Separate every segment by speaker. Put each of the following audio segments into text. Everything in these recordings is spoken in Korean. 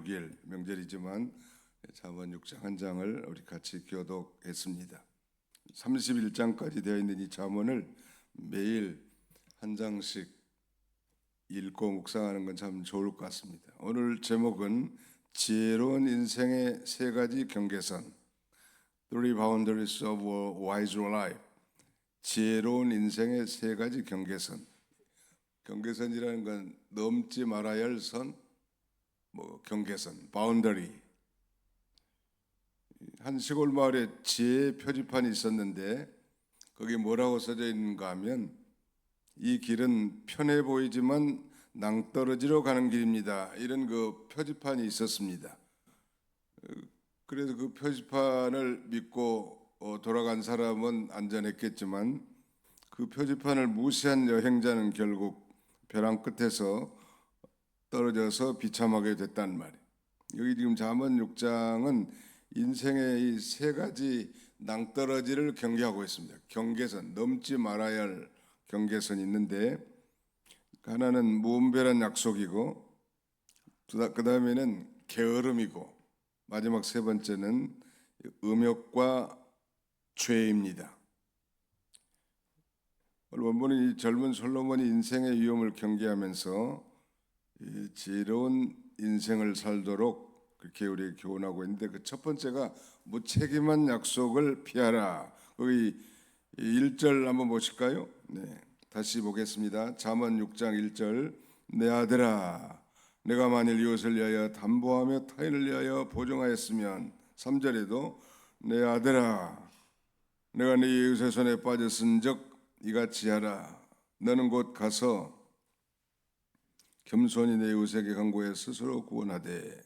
Speaker 1: 6일 명절이지만 잠언 6장 한 장을 우리 같이 교독했습니다. 31장까지 되어 있는 이 잠언을 매일 한 장씩 읽고 묵상하는 건 참 좋을 것 같습니다. 오늘 제목은 지혜로운 인생의 세 가지 경계선, Three Boundaries of a Wise Life. 지혜로운 인생의 세 가지 경계선. 경계선이라는 건 넘지 말아야 할 선, 경계선, 바운더리. 한 시골 마을에 지혜 표지판이 있었는데 거기 뭐라고 써져 있는가 하면 이 길은 편해 보이지만 낭떠러지로 가는 길입니다. 이런 그 표지판이 있었습니다. 그래서 그 표지판을 믿고 돌아간 사람은 안전했겠지만 그 표지판을 무시한 여행자는 결국 벼랑 끝에서 떨어져서 비참하게 됐단 말이에요. 여기 지금 잠언 6장은 인생의 이 세 가지 낭떠러지를 경계하고 있습니다. 경계선, 넘지 말아야 할 경계선이 있는데 하나는 무분별한 약속이고 그 다음에는 게으름이고 마지막 세 번째는 음욕과 죄입니다. 원본은 이 젊은 솔로몬이 인생의 위험을 경계하면서 지혜로운 인생을 살도록 그렇게 우리에게 교훈하고 있는데 그 첫 번째가 무책임한 약속을 피하라. 거기 1절 한번 보실까요? 네, 다시 보겠습니다. 잠언 6장 1절. 내 아들아, 내가 만일 이웃을 위하여 담보하며 타인을 위하여 보증하였으면. 3절에도 내 아들아, 내가 네 이웃의 손에 빠졌은즉 이같이 하라. 너는 곧 가서 겸손히 내 이웃에게 간구해 스스로 구원하되.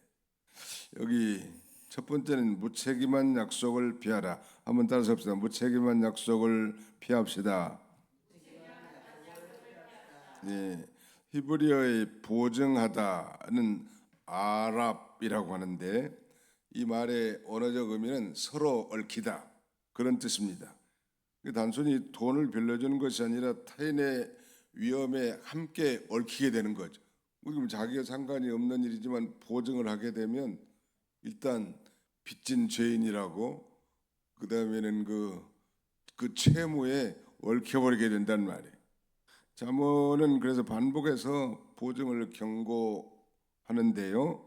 Speaker 1: 여기 첫 번째는 무책임한 약속을 피하라. 한번 따라서 합시다. 무책임한 약속을 피합시다. 예, 히브리어의 보증하다는 아랍이라고 하는데 이 말의 언어적 의미는 서로 얽히다 그런 뜻입니다. 단순히 돈을 빌려주는 것이 아니라 타인의 위험에 함께 얽히게 되는 거죠. 자기가 상관이 없는 일이지만 보증을 하게 되면 일단 빚진 죄인이라고 그 다음에는 그 채무에 얽혀버리게 된단 말이에요. 잠언은 그래서 반복해서 보증을 경고하는데요.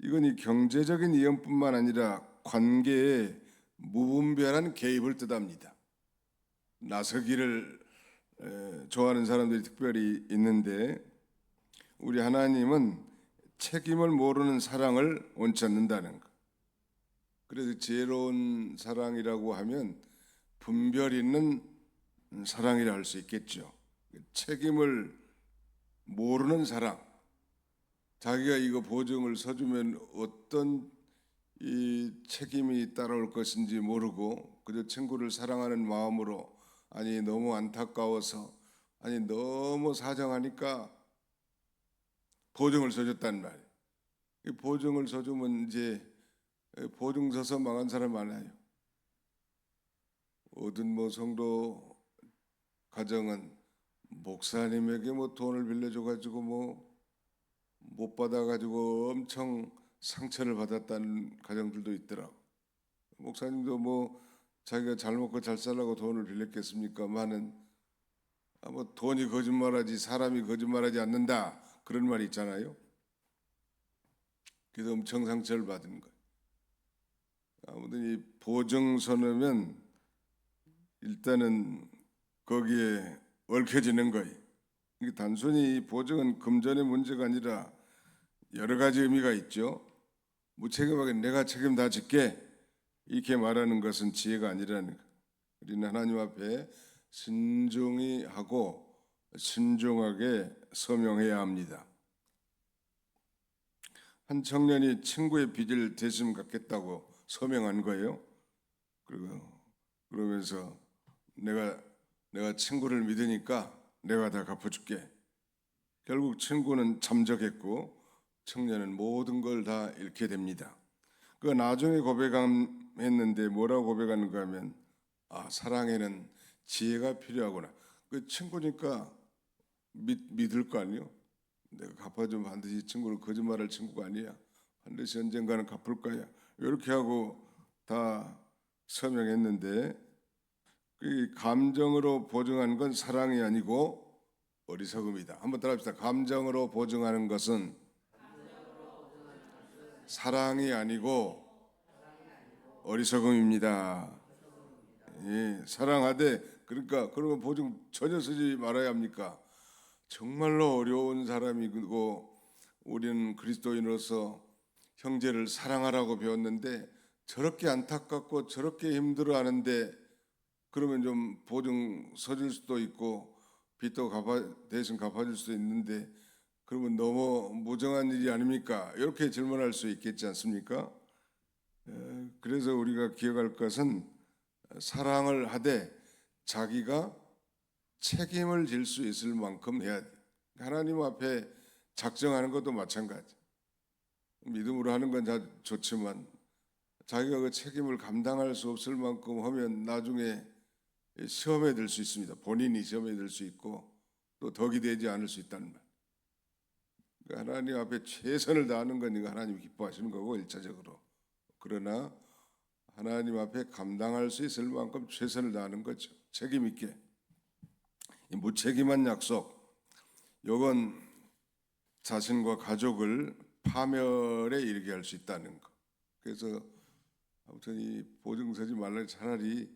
Speaker 1: 이건 이 경제적인 이연뿐만 아니라 관계에 무분별한 개입을 뜻합니다. 나서기를 좋아하는 사람들이 특별히 있는데 우리 하나님은 책임을 모르는 사랑을 원치 않는다는 것. 그래서 지혜로운 사랑이라고 하면 분별 있는 사랑이라 할 수 있겠죠. 책임을 모르는 사랑. 자기가 이거 보증을 서주면 어떤 이 책임이 따라올 것인지 모르고 그저 친구를 사랑하는 마음으로 아니 너무 안타까워서 아니 너무 사정하니까 보증을 서줬단 말이에요. 이 보증을 서주면 이제 보증 서서 망한 사람 많아요. 어떤 성도 가정은 목사님에게 돈을 빌려줘가지고 못 받아가지고 엄청 상처를 받았다는 가정들도 있더라고. 목사님도 자기가 잘 먹고 잘 살라고 돈을 빌렸겠습니까? 돈이 거짓말하지 사람이 거짓말하지 않는다 그런 말이 있잖아요. 그래서 엄청 상처를 받은 거예요. 아무튼 이 보증 서면 일단은 거기에 얽혀지는 거예요. 이게 단순히 보증은 금전의 문제가 아니라 여러 가지 의미가 있죠. 무책임하게 내가 책임 다 질게 이렇게 말하는 것은 지혜가 아니라는 거예요. 우리는 하나님 앞에 신중히 하고 신중하게 서명해야 합니다. 한 청년이 친구의 빚을 대신 갚겠다고 서명한 거예요. 그러면서 내가 친구를 믿으니까 내가 다 갚아줄게. 결국 친구는 잠적했고 청년은 모든 걸 다 잃게 됩니다. 그 나중에 고백했는데 뭐라고 고백하는가 하면 사랑에는 지혜가 필요하구나. 그 친구니까 믿을 거 아니에요. 내가 갚아주면 반드시 친구를 거짓말할 친구가 아니야. 반드시 언젠가는 갚을 거야. 이렇게 하고 다 서명했는데 이 감정으로 보증하는 건 사랑이 아니고 어리석음이다. 한번 따라합시다. 감정으로 보증하는 것은 사랑이 아니고 어리석음입니다. 예, 사랑하되 그러니까 그러면 보증 전혀 쓰지 말아야 합니까? 정말로 어려운 사람이고 우리는 그리스도인으로서 형제를 사랑하라고 배웠는데 저렇게 안타깝고 저렇게 힘들어하는데 그러면 좀 보증 서줄 수도 있고 빚도 대신 갚아줄 수도 있는데 그러면 너무 무정한 일이 아닙니까? 이렇게 질문할 수 있겠지 않습니까? 그래서 우리가 기억할 것은 사랑을 하되 자기가 책임을 질 수 있을 만큼 해야 돼. 하나님 앞에 작정하는 것도 마찬가지. 믿음으로 하는 건 좋지만 자기가 그 책임을 감당할 수 없을 만큼 하면 나중에 시험에 들 수 있습니다. 본인이 시험에 들 수 있고 또 덕이 되지 않을 수 있다는 말. 하나님 앞에 최선을 다하는 건 이거 하나님 기뻐하시는 거고 1차적으로. 그러나 하나님 앞에 감당할 수 있을 만큼 최선을 다하는 거죠. 책임 있게. 이 무책임한 약속. 이건 자신과 가족을 파멸에 이르게 할 수 있다는 거. 그래서 아무튼 이 보증 서지 말라 차라리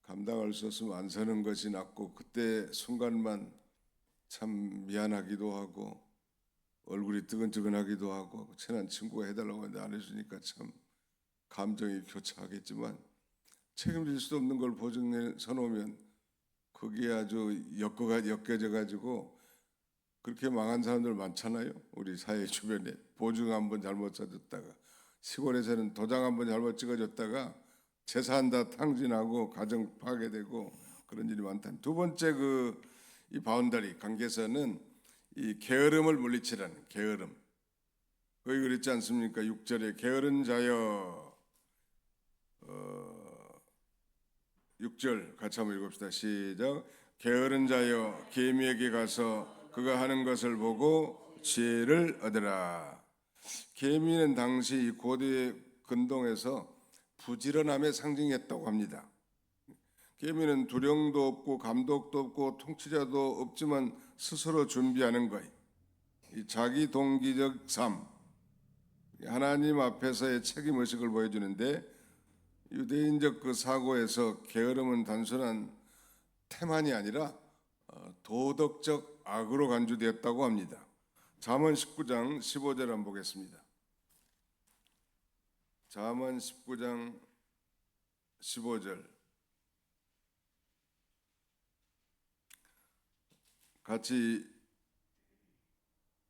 Speaker 1: 감당할 수 없으면 안 서는 것이 낫고 그때 순간만 참 미안하기도 하고 얼굴이 뜨근뜨근하기도 하고 친한 친구가 해달라고 하는데 안 해주니까 참 감정이 교차하겠지만 책임질 수도 없는 걸 보증해 서놓으면 거기에 아주 엮여져 가지고 그렇게 망한 사람들 많잖아요. 우리 사회 주변에 보증 한번 잘못 써줬다가 시골에서는 도장 한번 잘못 찍어줬다가 재산 다 탕진하고 가정 파괴되고 그런 일이 많다. 두 번째 이 바운더리 관계에서는 이 게으름을 물리치라는 게으름. 거기 그랬지 않습니까? 6절에 게으른 자여 6절 같이 한번 읽읍시다. 시작. 게으른 자여 계미에게 가서 그가 하는 것을 보고 지혜를 얻으라. 계미는 당시 고대 근동에서 부지런함의 상징이었다고 합니다. 계미는 두령도 없고 감독도 없고 통치자도 없지만 스스로 준비하는 것, 이 자기 동기적 삶, 하나님 앞에서의 책임 의식을 보여주는데 유대인적 그 사고에서 게으름은 단순한 태만이 아니라 도덕적 악으로 간주되었다고 합니다. 잠언 19장 15절 한번 보겠습니다. 잠언 19장 15절 같이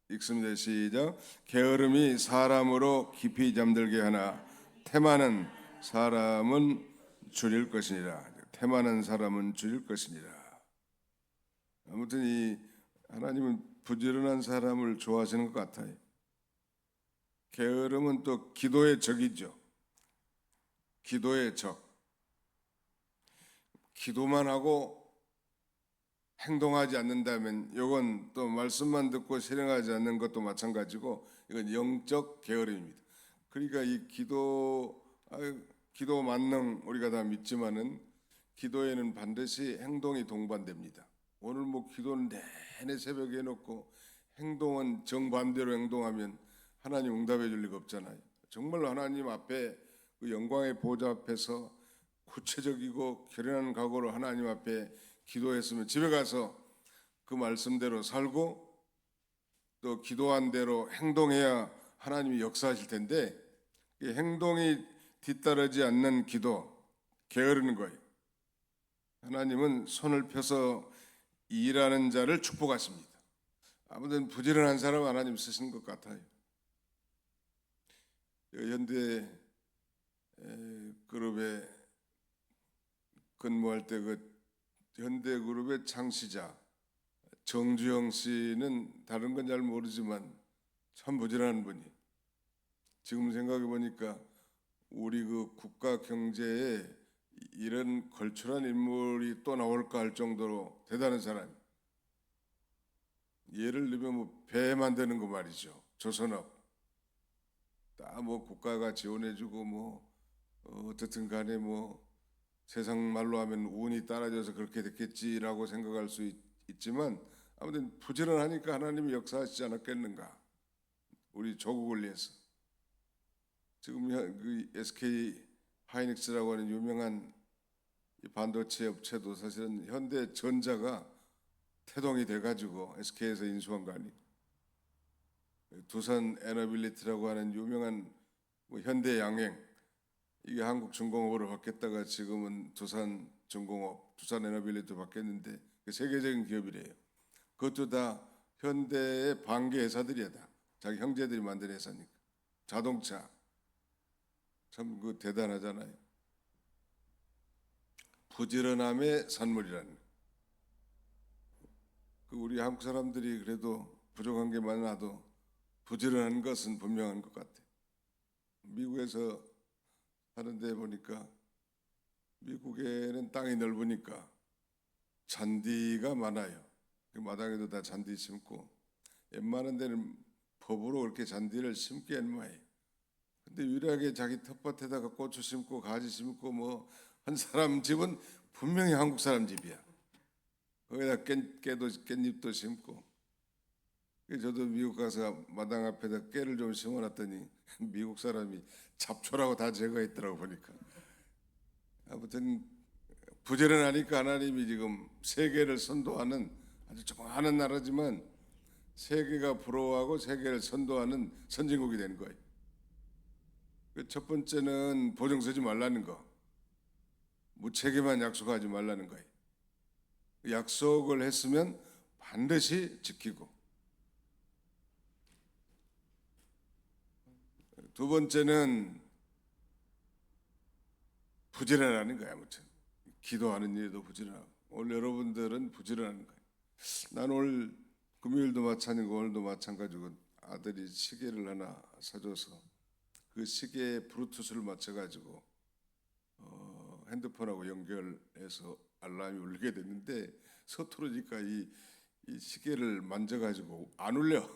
Speaker 1: 읽습니다. 시작. 게으름이 사람으로 깊이 잠들게 하나 태만은 사람은 줄일 것이니라. 태만한 사람은 줄일 것이니라. 아무튼 이 하나님은 부지런한 사람을 좋아하시는 것 같아요. 게으름은 또 기도의 적이죠. 기도의 적. 기도만 하고 행동하지 않는다면 이건 또 말씀만 듣고 실행하지 않는 것도 마찬가지고 이건 영적 게으름입니다. 그러니까 이 기도 만능 우리가 다 믿지만은 기도에는 반드시 행동이 동반됩니다. 오늘 뭐 기도는 내내 새벽에 해놓고 행동은 정반대로 행동하면 하나님 응답해 줄 리가 없잖아요. 정말로 하나님 앞에 그 영광의 보좌 앞에서 구체적이고 결연한 각오로 하나님 앞에 기도했으면 집에 가서 그 말씀대로 살고 또 기도한 대로 행동해야 하나님이 역사하실 텐데 행동이 뒤따르지 않는 기도, 게으르는 거예요. 하나님은 손을 펴서 일하는 자를 축복하십니다. 아무튼 부지런한 사람 하나님 쓰시는 것 같아요. 현대 그룹에 근무할 때 그 현대그룹의 창시자 정주영 씨는 다른 건 잘 모르지만 참 부지런한 분이. 지금 생각해 보니까 우리 그 국가 경제에 이런 걸출한 인물이 또 나올까 할 정도로 대단한 사람. 예를 들면 뭐 배 만드는 거 말이죠. 조선업 뭐 국가가 지원해주고 뭐 어쨌든 간에 뭐 세상 말로 하면 운이 따라줘서 그렇게 됐겠지라고 생각할 수 있지만 아무튼 부지런하니까 하나님이 역사하시지 않았겠는가. 우리 조국을 위해서 지금 그 SK 하이닉스라고 하는 유명한 이 반도체 업체도 사실은 현대전자가 태동이 돼가지고 SK에서 인수한 거 아니에요. 두산 에너빌리티라고 하는 유명한 뭐 현대양행 이게 한국중공업으로 바뀌었다가 지금은 두산중공업, 두산에너빌리티 바뀌었는데 세계적인 기업이래요. 그것도 다 현대의 반개 회사들이야 다. 자기 형제들이 만든 회사니까. 자동차 참 그 대단하잖아요. 부지런함의 산물이라는. 그 우리 한국 사람들이 그래도 부족한 게 많아도 부지런한 것은 분명한 것 같아요. 미국에서 하는데 보니까 미국에는 땅이 넓으니까 잔디가 많아요. 그 마당에도 다 잔디 심고 웬만한 데는 법으로 그렇게 잔디를 심기 웬만해요. 근데 유일하게 자기 텃밭에다가 고추 심고 가지 심고 뭐 한 사람 집은 분명히 한국 사람 집이야. 거기다 깻잎도 심고. 그래서 저도 미국 가서 마당 앞에다 깨를 좀 심어놨더니 미국 사람이 잡초라고 다 제거했더라고 보니까. 아무튼 부지런하니까 하나님이 지금 세계를 선도하는 아주 조그마한 나라지만 세계가 부러워하고 세계를 선도하는 선진국이 된 거예요. 첫 번째는 보증 서지 말라는 거. 무책임한 약속하지 말라는 거예요. 약속을 했으면 반드시 지키고. 두 번째는 부지런하는 거야. 아무튼 기도하는 일도 부지런하고. 오늘 여러분들은 부지런하는 거예요. 난 오늘 금요일도 마찬가지고 오늘도 마찬가지고 아들이 시계를 하나 사줘서 그 시계에 브루투스를 맞춰가지고 핸드폰하고 연결해서 알람이 울리게 됐는데 서투르니까 이 시계를 만져가지고 안 울려.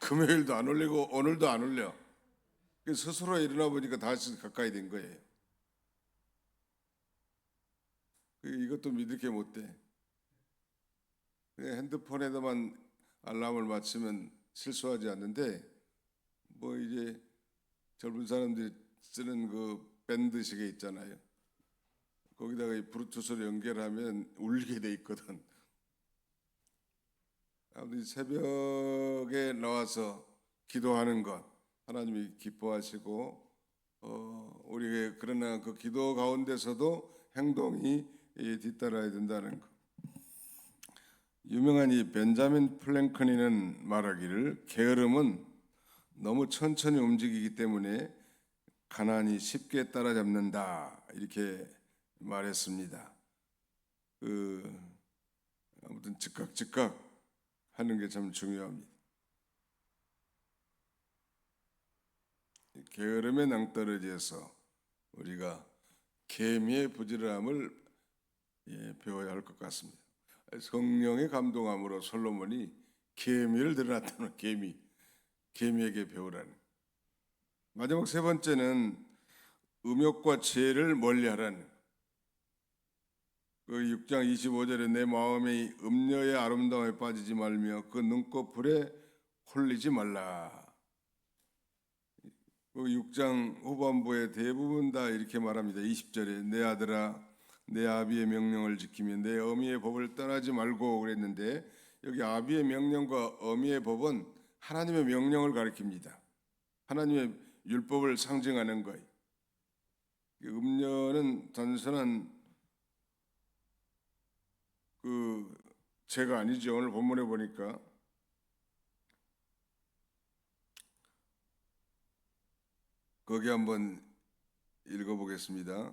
Speaker 1: 금요일도 안 울리고 오늘도 안 울려. 스스로 일어나 보니까 다시 가까이 된 거예요. 이것도 믿을 게 못 돼. 그냥 핸드폰에다만 알람을 맞추면 실수하지 않는데 뭐 이제 젊은 사람들이 쓰는 그 밴드 시계 있잖아요. 거기다가 이 브루투스를 연결하면 울리게 돼 있거든. 아무튼 새벽에 나와서 기도하는 것 하나님이 기뻐하시고 우리가 그러나 그 기도 가운데서도 행동이 뒤따라야 된다는 것. 유명한 이 벤자민 플랭클린은 말하기를 게으름은 너무 천천히 움직이기 때문에 가난이 쉽게 따라잡는다 이렇게 말했습니다. 아무튼 즉각 하는 게 참 중요합니다. 게으름에 낭떠러지에서 우리가 계미의 부지런함을 배워야 할 것 같습니다. 성령의 감동함으로 솔로몬이 계미를 드러났다는 계미에게 배우라는. 마지막 세 번째는 음욕과 죄를 멀리하라는. 그 6장 25절에 내 마음이 음녀의 아름다움에 빠지지 말며 그 눈꺼풀에 홀리지 말라. 그 6장 후반부에 대부분 다 이렇게 말합니다. 20절에 내 아들아 내 아비의 명령을 지키며 내 어미의 법을 떠나지 말고 그랬는데 여기 아비의 명령과 어미의 법은 하나님의 명령을 가리킵니다. 하나님의 율법을 상징하는 거예요. 음녀는 단순한 그 죄가 아니죠. 오늘 본문에 보니까 거기 한번 읽어보겠습니다.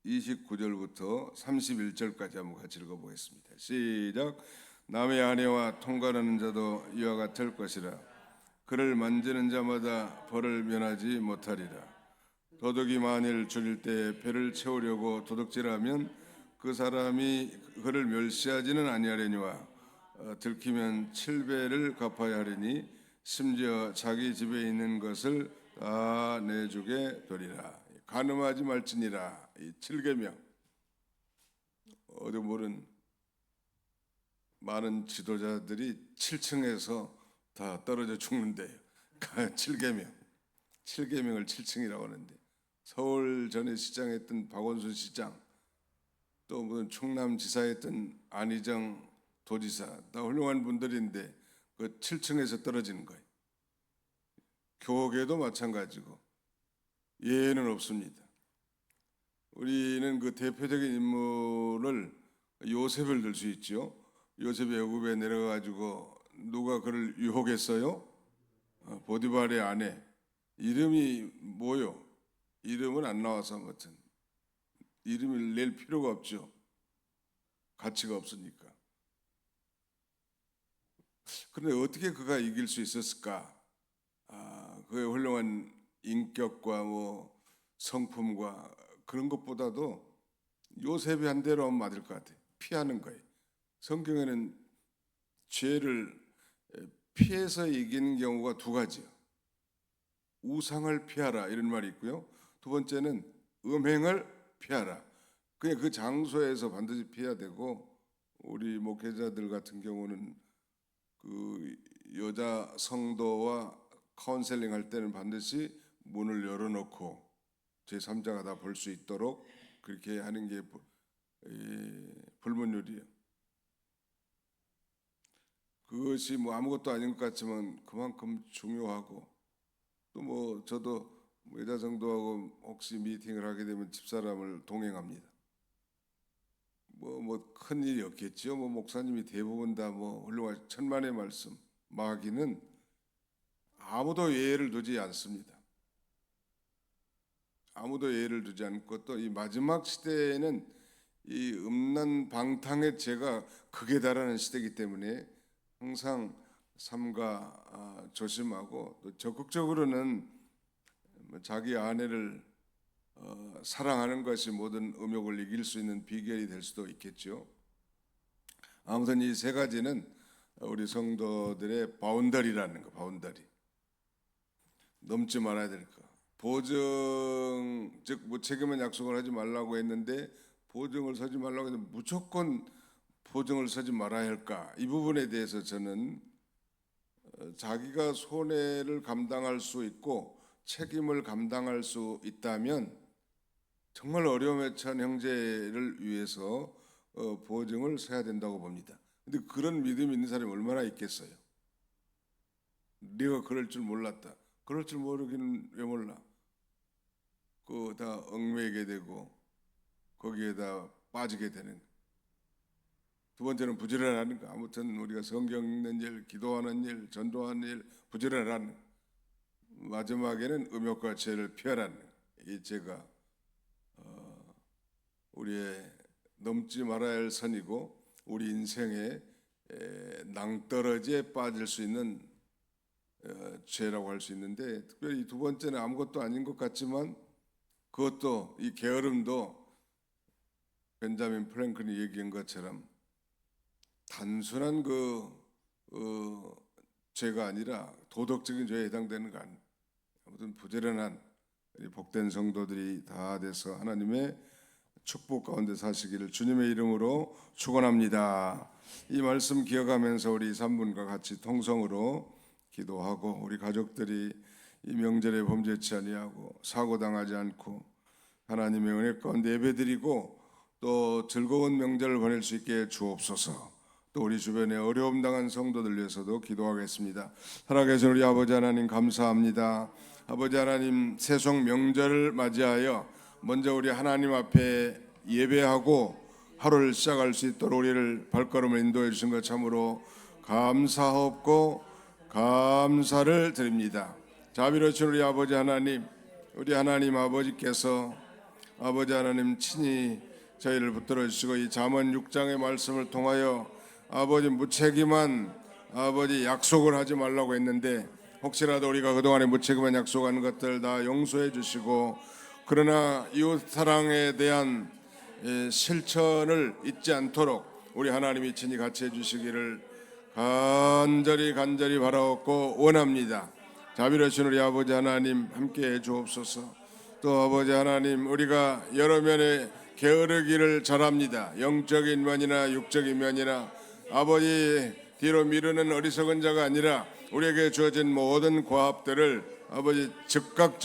Speaker 1: 29절부터 31절까지 한번 같이 읽어보겠습니다. 시작. 남의 아내와 통관하는 자도 이와 같을 것이라. 그를 만지는 자마다 벌을 면하지 못하리라. 도둑이 만일 줄일 때에 배를 채우려고 도둑질하면 그 사람이 그를 멸시하지는 아니하려니와 들키면 7배를 갚아야 하리니 심지어 자기 집에 있는 것을 다 내주게 되리라. 간음하지 말지니라. 이 7계명. 어디 모른 많은 지도자들이 7층에서 다 떨어져 죽는데요. 7계명. 7계명을 7층이라고 하는데, 서울 전에 시장했던 박원순 시장, 또 무슨 충남지사했던 안희정 도지사, 다 훌륭한 분들인데 그 7층에서 떨어지는 거예요. 교계도 마찬가지고 예외는 없습니다. 우리는 그 대표적인 인물을 요셉을 들 수 있죠. 요셉이 애굽에 내려가지고 누가 그를 유혹했어요? 보디발의 아내. 이름이 뭐요? 이름은 안 나와서 아무튼 이름을 낼 필요가 없죠. 가치가 없으니까. 그런데 어떻게 그가 이길 수 있었을까? 그의 훌륭한 인격과 뭐 성품과 그런 것보다도 요셉이 한 대로 하면 맞을 것 같아요. 피하는 거예요. 성경에는 죄를 피해서 이기는 경우가 두 가지요. 우상을 피하라 이런 말이 있고요. 두 번째는 음행을 피하라. 그냥 그 장소에서 반드시 피해야 되고, 우리 목회자들 같은 경우는 그 여자 성도와 카운셀링 할 때는 반드시 문을 열어놓고 제3자가 다 볼 수 있도록 그렇게 하는 게 불문율이에요. 그것이 뭐 아무것도 아닌 것 같지만 그만큼 중요하고, 또 뭐 저도 여자 성도하고 혹시 미팅을 하게 되면 집사람을 동행합니다. 뭐 큰 일이 없겠죠. 뭐 목사님이 대부분 다 뭐 훌륭한 천만의 말씀, 마귀는 아무도 예외를 두지 않습니다. 아무도 예외를 두지 않고, 또 이 마지막 시대에는 이 음란 방탕의 죄가 극에 달하는 시대이기 때문에 항상 삼가 조심하고, 또 적극적으로는 자기 아내를 사랑하는 것이 모든 음욕을 이길 수 있는 비결이 될 수도 있겠죠. 아무튼 이 세 가지는 우리 성도들의 바운더리라는 거, 바운더리. 넘지 말아야 될 거. 보증, 즉 무책임한 약속을 하지 말라고 했는데 보증을 서지 말라고 했는데 무조건 보증을 서지 말아야 할까? 이 부분에 대해서 저는 자기가 손해를 감당할 수 있고 책임을 감당할 수 있다면 정말 어려움에 처한 형제를 위해서 보증을 서야 된다고 봅니다. 근데 그런 믿음이 있는 사람이 얼마나 있겠어요? 네가 그럴 줄 몰랐다. 그럴 줄 모르기는 왜 몰라? 그거 다 얽매이게 되고 거기에다 빠지게 되는. 두 번째는 부지런하는 거. 아무튼 우리가 성경 읽는 일, 기도하는 일, 전도하는 일, 부지런하는. 마지막에는 음욕과 죄를 피하라는. 이 죄가 우리의 넘지 말아야 할 선이고 우리 인생에 낭떠러지에 빠질 수 있는 죄라고 할 수 있는데, 특별히 두 번째는 아무것도 아닌 것 같지만 그것도, 이 게으름도 벤자민 프랭클이 얘기한 것처럼 단순한 죄가 아니라 도덕적인 죄에 해당되는 거 아니에요. 아무튼 부지런한 복된 성도들이 다 돼서 하나님의 축복 가운데 사시기를 주님의 이름으로 축원합니다. 이 말씀 기억하면서 우리 3분과 같이 통성으로 기도하고, 우리 가족들이 이 명절에 범죄치 아니하고 사고당하지 않고 하나님의 은혜 가운데 예배드리고 또 즐거운 명절을 보낼 수 있게 주옵소서. 또 우리 주변에 어려움 당한 성도들 위해서도 기도하겠습니다. 살아계신 우리 아버지 하나님 감사합니다. 아버지 하나님, 세송 명절을 맞이하여 먼저 우리 하나님 앞에 예배하고 하루를 시작할 수 있도록 우리를 발걸음을 인도해 주신 것 참으로 감사하옵고 감사를 드립니다. 자비로우신 우리 아버지 하나님, 우리 하나님 아버지께서 아버지 하나님 친히 저희를 붙들어 주시고 이 잠언 6장의 말씀을 통하여 아버지 무책임한 아버지 약속을 하지 말라고 했는데, 혹시라도 우리가 그동안에 무책임한 약속한 것들 다 용서해 주시고, 그러나 이웃 사랑에 대한 실천을 잊지 않도록 우리 하나님이 친히 같이 해주시기를 간절히 바라옵고 원합니다. 자비로우신 우리 아버지 하나님 함께해 주옵소서. 또 아버지 하나님, 우리가 여러 면에 게으르기를 잘합니다. 영적인 면이나 육적인 면이나 아버지 뒤로 미루는 어리석은 자가 아니라 우리에게 주어진 모든 과업들을 아버지 즉각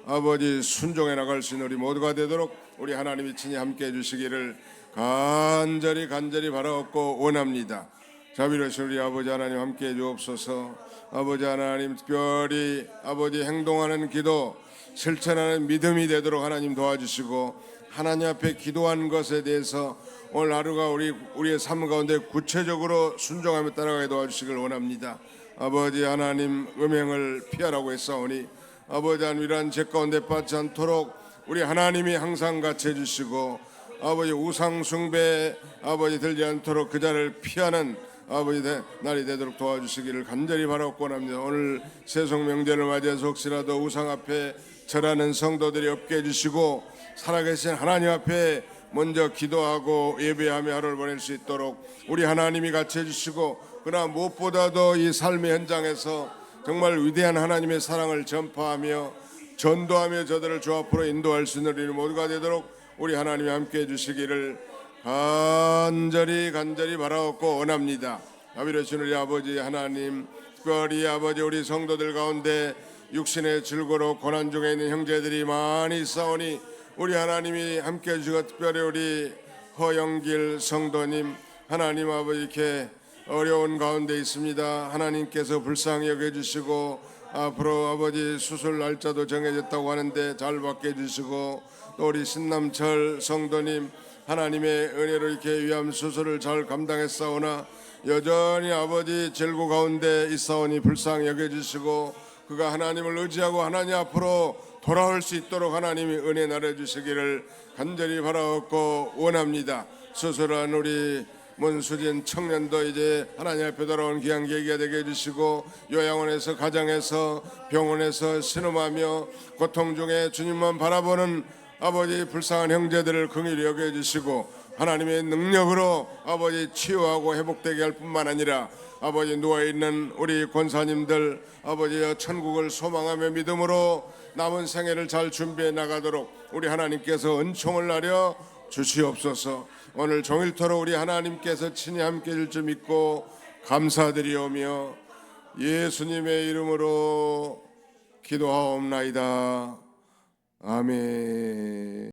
Speaker 1: 아버지 순종해 나갈 수 있는 우리 모두가 되도록 우리 하나님이 친히 함께해 주시기를 간절히 바라옵고 원합니다. 자비로우신 우리 아버지 하나님 함께해 주옵소서. 아버지 하나님, 특별히 아버지 행동하는 기도, 실천하는 믿음이 되도록 하나님 도와주시고, 하나님 앞에 기도한 것에 대해서 오늘 하루가 우리의 삶 가운데 구체적으로 순종하며 따라가게 도와주시길 원합니다. 아버지 하나님, 음행을 피하라고 했사오니 아버지 하나님, 이러한 죄 가운데 빠지지 않도록 우리 하나님이 항상 같이 해주시고, 아버지 우상 숭배 아버지 들지 않도록 그 자를 피하는 아버지 날이 되도록 도와주시기를 간절히 바라옵고 원합니다. 오늘 세속 명절을 맞이해서 혹시라도 우상 앞에 절하는 성도들이 없게 해주시고, 살아계신 하나님 앞에 먼저 기도하고 예배하며 하루를 보낼 수 있도록 우리 하나님이 같이 해주시고, 그러나 무엇보다도 이 삶의 현장에서 정말 위대한 하나님의 사랑을 전파하며 전도하며 저들을 주 앞으로 인도할 수 있는 우리 모두가 되도록 우리 하나님이 함께 해주시기를 간절히 바라옵고 원합니다. 자비로우신 우리 아버지 하나님, 특별히 아버지 우리 성도들 가운데 육신의 질고로 고난 중에 있는 형제들이 많이 있사오니 우리 하나님이 함께 해주시고, 특별히 우리 허영길 성도님 하나님 아버지 이렇게 어려운 가운데 있습니다. 하나님께서 불쌍히 여겨주시고 앞으로 아버지 수술 날짜도 정해졌다고 하는데 잘 받게 해주시고, 또 우리 신남철 성도님 하나님의 은혜로 이렇게 위암 수술을 잘 감당했사오나 여전히 아버지 절고 가운데 있사오니 불쌍히 여겨주시고, 그가 하나님을 의지하고 하나님 앞으로 돌아올 수 있도록 하나님이 은혜 나눠주시기를 간절히 바라옵고 원합니다. 수술한 우리 문수진 청년도 이제 하나님 앞에 돌아온 귀한 계기가 되게 해주시고, 요양원에서 가정에서 병원에서 신음하며 고통 중에 주님만 바라보는 아버지 불쌍한 형제들을 긍휼히 여겨주시고, 하나님의 능력으로 아버지 치유하고 회복되게 할 뿐만 아니라 아버지 누워있는 우리 권사님들 아버지 천국을 소망하며 믿음으로 남은 생애를 잘 준비해 나가도록 우리 하나님께서 은총을 나려 주시옵소서. 오늘 종일토록 우리 하나님께서 친히 함께 해줄 줄 믿고 감사드리오며 예수님의 이름으로 기도하옵나이다. 아멘.